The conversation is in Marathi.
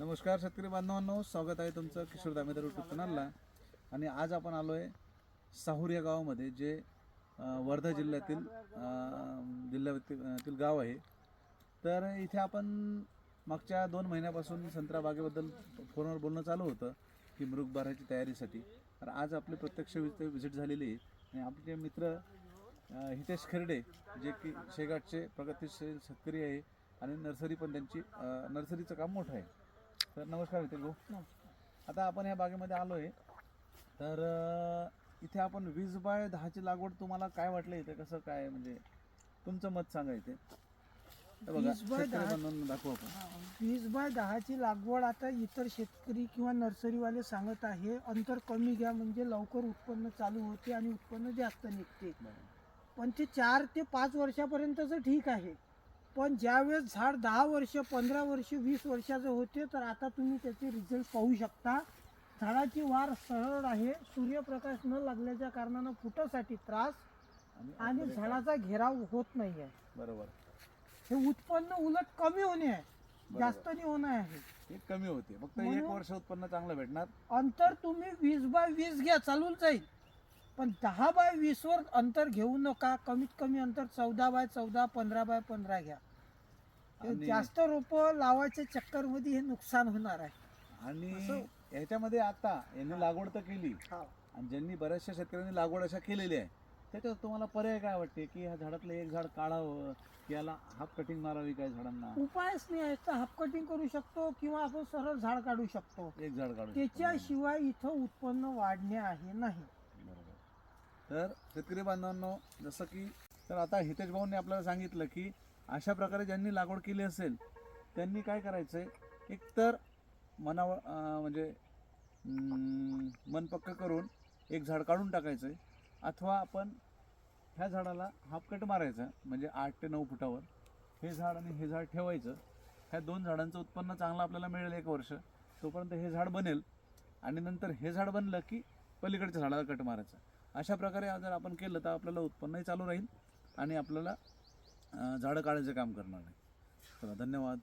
नमस्कार शेतकरी बांधवांनो, स्वागत आहे तुमचं किशोर दामेदार यूट्यूब चॅनलला. आणि आज आपण आलो आहे साहूर या गावामध्ये, जे वर्धा जिल्ह्यातील गाव आहे. तर इथे आपण मागच्या 2 महिन्यापासून संत्रा बागेबद्दल फोनवर बोलणं चालू होतं की मृग भरायची तयारीसाठी. तर आज आपली प्रत्यक्ष विजिट झालेली आहे आणि आपले मित्र हितेश खर्डे, जे की शेगाटचे प्रगतिशील शेतकरी आहे आणि नर्सरी पण त्यांची नर्सरीचं काम मोठं आहे. तर नमस्कार हितेश भाऊ. आता आपण या बागेमध्ये आलो आहे. तर इथे आपण 20x10ची लागवड, तुम्हाला काय वाटलं इथे, कसं काय, म्हणजे तुमचं मत सांगा इथे. बघा 20x10 दाखवू आपण. 20x10ची लागवड आता इतर शेतकरी किंवा नर्सरीवाले सांगत आहे अंतर कमी घ्या म्हणजे लवकर उत्पन्न चालू होते आणि उत्पन्न जास्त निघते. पण ते 4 ते 5 वर्षापर्यंतचं ठीक आहे. पण ज्यावेळेस झाड 10 वर्ष 15 वर्ष 20 वर्षाचं होते, तर आता तुम्ही त्याचे रिझल्ट पाहू शकता. झाडाची वाढ सरळ आहे. सूर्यप्रकाश न लागल्याच्या कारणानं फुटासाठी त्रास आणि झाडाचा घेराव होत नाही आहे. बरोबर. हे उत्पन्न उलट कमी होणे आहे, जास्त नाही होणं आहे. हे कमी होते, फक्त 1 वर्ष उत्पन्न चांगलं भेटणार. अंतर तुम्ही 20x20 घ्या, चालून जाईल. पण 10x20 वर अंतर घेऊ नका. कमीत कमी अंतर 14x14 15x15 घ्या. जास्त रोप लावायच्या चक्कर मध्ये हे नुकसान होणार आहे. आणि याच्यामध्ये आता यांनी लागवड तर केली, आणि ज्यांनी बऱ्याचशा शेतकऱ्यांनी लागवड अशा केलेली आहे, त्याच्यात तुम्हाला पर्याय काय वाटते की ह्या झाडातलं एक झाड काढावं की याला हाफ कटिंग मारावी, काय झाडांना उपायच नाही आहे. तर हाफ कटिंग करू शकतो किंवा आपण सरळ झाड काढू शकतो. एक झाड काढू. त्याच्याशिवाय इथं उत्पन्न वाढणे आहे नाही. तर शेतकरी बांधवांनो, जसं की तर आता हितेश भाऊंनी आपल्याला सांगितलं की अशा प्रकारे ज्यांनी लागवड केली असेल त्यांनी काय करायचं आहे, एकतर मनावर म्हणजे मन पक्क करून एक झाड काढून टाकायचं आहे, अथवा आपण ह्या झाडाला हाफ कट मारायचं, म्हणजे 8 ते 9 फुटावर हे झाड आणि हे झाड ठेवायचं. ह्या 2 झाडांचं उत्पन्न चांगलं आपल्याला मिळेल 1 वर्ष, तोपर्यंत हे झाड बनेल. आणि नंतर हे झाड बनलं की पलीकडच्या झाडाला कट मारायचं. अशा प्रकारे जर आपण केलं तर आपल्याला उत्पन्नही चालू राहील आणि आपल्याला झाडं काढायचं काम करणार नाही. चला, धन्यवाद.